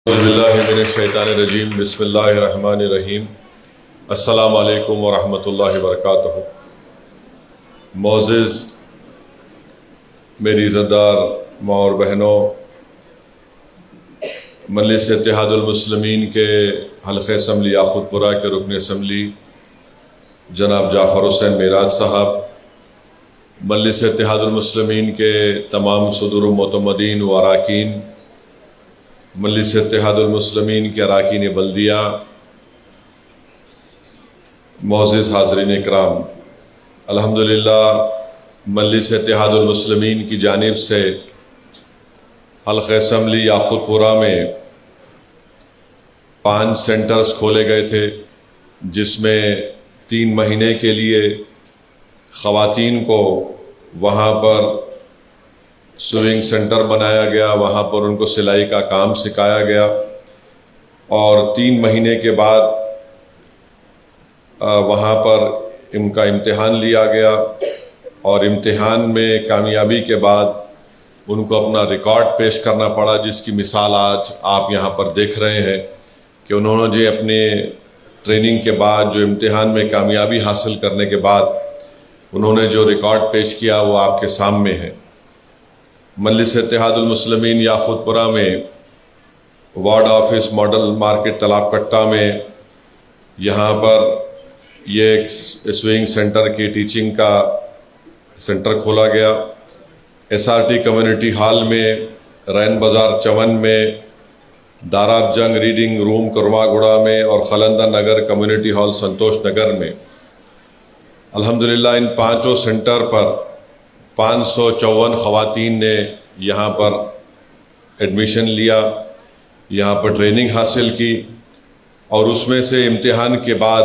اعوذ باللہ من الشیطان الرجیم بسم اللہ الرحمن الرحیم السلام علیکم ورحمۃ اللہ وبرکاتہ۔ معزز میری عزتدار ماں اور بہنوں، مجلس اتحاد المسلمین کے حلقہ اسمبلی یاقوت پورہ کے رکن اسمبلی جناب جعفر حسین معراج صاحب، مجلس اتحاد المسلمین کے تمام صدور و معتمدین و اراکین، مجلس اتحاد المسلمین کے اراکین بلدیہ، معزز حاضرین اکرام، الحمدللہ مجلس اتحاد المسلمین کی جانب سے حلقہ اسمبلی یاقوت پورہ میں 5 سینٹرز کھولے گئے تھے، جس میں 3 مہینے کے لیے خواتین کو وہاں پر سوئنگ سینٹر بنایا گیا، وہاں پر ان کو سلائی کا کام سکھایا گیا، اور 3 مہینے کے بعد وہاں پر ان کا امتحان لیا گیا، اور امتحان میں کامیابی کے بعد ان کو اپنا ریکارڈ پیش کرنا پڑا، جس کی مثال آج آپ یہاں پر دیکھ رہے ہیں کہ انہوں نے اپنے ٹریننگ کے بعد جو امتحان میں کامیابی حاصل کرنے کے بعد انہوں نے جو ریکارڈ پیش کیا وہ آپ کے سامنے ہے۔ مجلس اتحاد المسلمین یاقوت پورہ میں وارڈ آفس ماڈل مارکیٹ تالاب کٹہ میں یہاں پر یہ ایک سوئنگ سینٹر کی ٹیچنگ کا سینٹر کھولا گیا۔ SRT کمیونٹی ہال میں، رین بازار چمن میں، داراب جنگ ریڈنگ روم کرما گڑا میں، اور خلندہ نگر کمیونٹی ہال سنتوش نگر میں الحمدللہ ان 5 سینٹر پر 554 خواتین نے یہاں پر ایڈمیشن لیا، یہاں پر ٹریننگ حاصل کی، اور اس میں سے امتحان کے بعد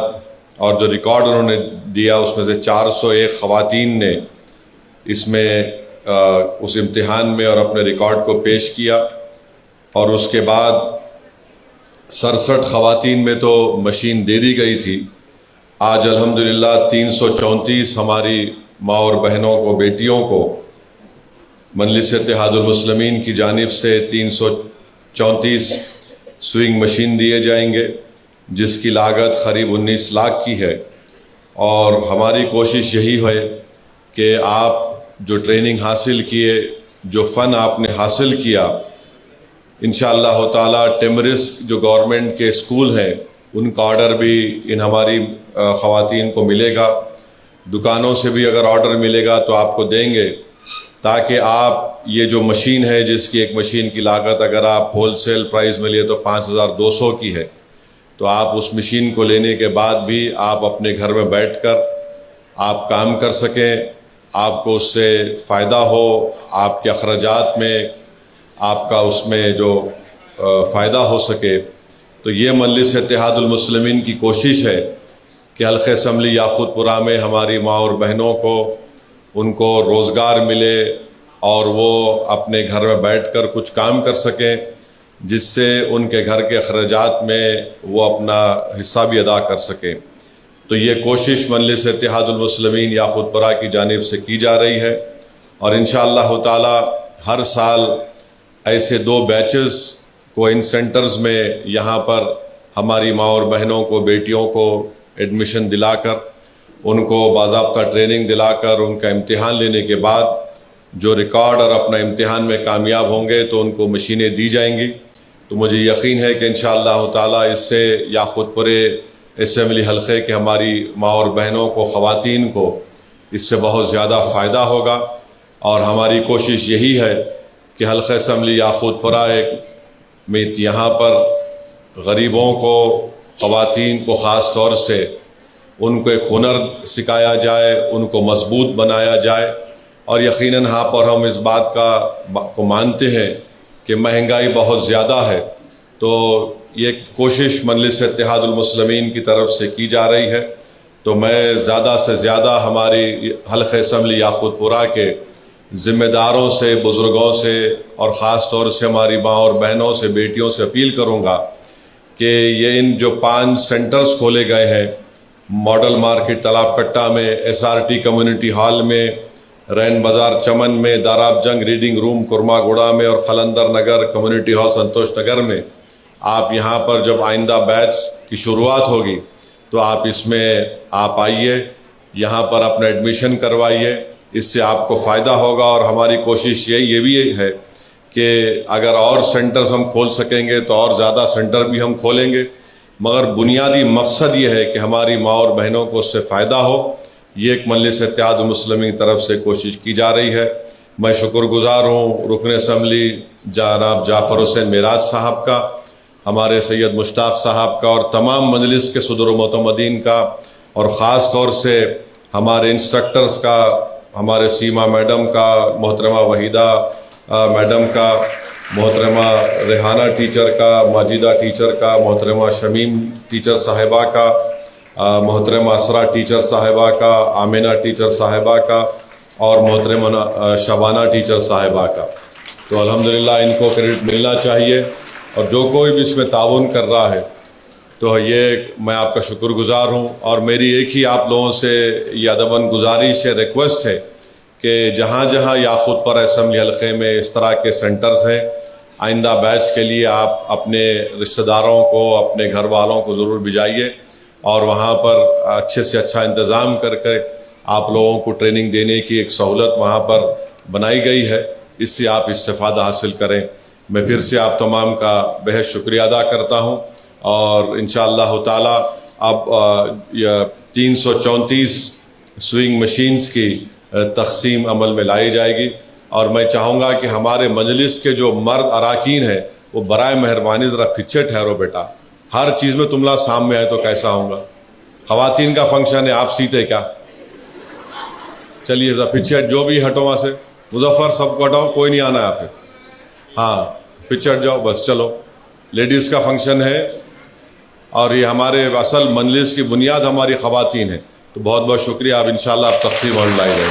اور جو ریکارڈ انہوں نے دیا اس میں سے 401 خواتین نے اس میں اس امتحان میں اور اپنے ریکارڈ کو پیش کیا، اور اس کے بعد 67 خواتین میں تو مشین دے دی گئی تھی۔ آج الحمدللہ 334 ہماری ماں اور بہنوں کو، بیٹیوں کو مجلس اتحاد المسلمین کی جانب سے 334 سوئنگ مشین دیے جائیں گے، جس کی لاگت قریب 19 لاکھ کی ہے، اور ہماری کوشش یہی ہے کہ آپ جو ٹریننگ حاصل کیے، جو فن آپ نے حاصل کیا، انشاءاللہ تعالی ٹیمرس جو گورنمنٹ کے اسکول ہیں ان کا آرڈر بھی ان ہماری خواتین کو ملے گا، دکانوں سے بھی اگر آرڈر ملے گا تو آپ کو دیں گے، تاکہ آپ یہ جو مشین ہے، جس کی ایک مشین کی لاگت اگر آپ ہول سیل پرائز میں لیے تو 5200 کی ہے، تو آپ اس مشین کو لینے کے بعد بھی آپ اپنے گھر میں بیٹھ کر آپ کام کر سکیں، آپ کو اس سے فائدہ ہو، آپ کے اخراجات میں آپ کا اس میں جو فائدہ ہو سکے۔ تو یہ مجلس اتحاد المسلمین کی کوشش ہے کہ حلقہ اسمبلی یاقوت پورہ میں ہماری ماں اور بہنوں کو ان کو روزگار ملے، اور وہ اپنے گھر میں بیٹھ کر کچھ کام کر سکیں، جس سے ان کے گھر کے اخراجات میں وہ اپنا حصہ بھی ادا کر سکیں۔ تو یہ کوشش مجلس اتحاد المسلمین یاقوت پورہ کی جانب سے کی جا رہی ہے، اور انشاءاللہ تعالی ہر سال ایسے 2 بیچز کو ان سینٹرز میں یہاں پر ہماری ماں اور بہنوں کو، بیٹیوں کو ایڈمیشن دلا کر، ان کو باضابطہ ٹریننگ دلا کر، ان کا امتحان لینے کے بعد جو ریکارڈ اور اپنا امتحان میں کامیاب ہوں گے تو ان کو مشینیں دی جائیں گی۔ تو مجھے یقین ہے کہ انشاءاللہ تعالی اس سے یاقوت پورے اسمبلی حلقے کے ہماری ماں اور بہنوں کو، خواتین کو اس سے بہت زیادہ فائدہ ہوگا، اور ہماری کوشش یہی ہے کہ حلقہ اسمبلی یاقوت پورہ میں یہاں پر غریبوں کو، خواتین کو خاص طور سے ان کو ایک ہنر سکھایا جائے، ان کو مضبوط بنایا جائے، اور یقیناً یہاں پر ہم اس بات کو مانتے ہیں کہ مہنگائی بہت زیادہ ہے، تو یہ کوشش مجلس اتحاد المسلمین کی طرف سے کی جا رہی ہے۔ تو میں زیادہ سے زیادہ ہماری حلقہ اسمبلی یاقوت پورہ کے ذمہ داروں سے، بزرگوں سے، اور خاص طور سے ہماری ماں اور بہنوں سے، بیٹیوں سے اپیل کروں گا کہ یہ ان جو 5 سینٹرز کھولے گئے ہیں، ماڈل مارکیٹ تالاب کٹہ میں، SRT کمیونٹی ہال میں، رین بازار چمن میں، داراب جنگ ریڈنگ روم کرما گوڑا میں اور خلندر نگر کمیونٹی ہال سنتوش نگر میں آپ یہاں پر جب آئندہ بیچ کی شروعات ہوگی تو آپ اس میں آپ آئیے، یہاں پر اپنا ایڈمیشن کروائیے، اس سے آپ کو فائدہ ہوگا۔ اور ہماری کوشش یہ بھی ہے کہ اگر اور سینٹرز ہم کھول سکیں گے تو اور زیادہ سینٹر بھی ہم کھولیں گے، مگر بنیادی مقصد یہ ہے کہ ہماری ماں اور بہنوں کو اس سے فائدہ ہو۔ یہ ایک مجلس اتحاد المسلمین کی طرف سے کوشش کی جا رہی ہے۔ میں شکر گزار ہوں رکن اسمبلی جناب جعفر حسین معراج صاحب کا، ہمارے سید مشتاق صاحب کا، اور تمام مجلس کے صدر و معتمدین کا، اور خاص طور سے ہمارے انسٹرکٹرز کا، ہمارے سیما میڈم کا، محترمہ وحیدہ میڈم کا، محترمہ ریحانہ ٹیچر کا، ماجدہ ٹیچر کا، محترمہ شمیم ٹیچر صاحبہ کا، محترمہ اسرا ٹیچر صاحبہ کا، آمینہ ٹیچر صاحبہ کا، اور محترمہ شبانہ ٹیچر صاحبہ کا۔ تو الحمدللہ ان کو کریڈٹ ملنا چاہیے، اور جو کوئی بھی اس میں تعاون کر رہا ہے تو یہ میں آپ کا شکر گزار ہوں۔ اور میری ایک ہی آپ لوگوں سے یہ ادباً گزارش ہے، ریکویسٹ ہے کہ جہاں جہاں یاقوت پورہ اسمبلی حلقے میں اس طرح کے سینٹرز ہیں، آئندہ بیچ کے لیے آپ اپنے رشتہ داروں کو، اپنے گھر والوں کو ضرور بھیجائیے، اور وہاں پر اچھے سے اچھا انتظام کر کے آپ لوگوں کو ٹریننگ دینے کی ایک سہولت وہاں پر بنائی گئی ہے، اس سے آپ استفادہ حاصل کریں۔ میں پھر سے آپ تمام کا بہت شکریہ ادا کرتا ہوں، اور انشاءاللہ تعالی اب 334 سوئنگ مشینز کی تقسیم عمل میں لائی جائے گی، اور میں چاہوں گا کہ ہمارے مجلس کے جو مرد اراکین ہیں وہ برائے مہربانی ذرا پیچھے ٹھہرو بیٹا، ہر چیز میں تم لوگ سامنے آئے تو کیسا ہوں گا؟ خواتین کا فنکشن ہے، آپ سیتے کیا؟ چلیے ذرا پیچھے، جو بھی ہٹو وہاں سے، مظفر سب کو ہٹاؤ، کوئی نہیں آنا ہے آپ پہ، ہاں پیچھے ہٹ جاؤ بس۔ چلو، لیڈیز کا فنکشن ہے، اور یہ ہمارے اصل مجلس کی بنیاد ہماری خواتین ہیں، تو بہت بہت شکریہ۔ آپ انشاءاللہ آپ تقسیم اور لائی جائے۔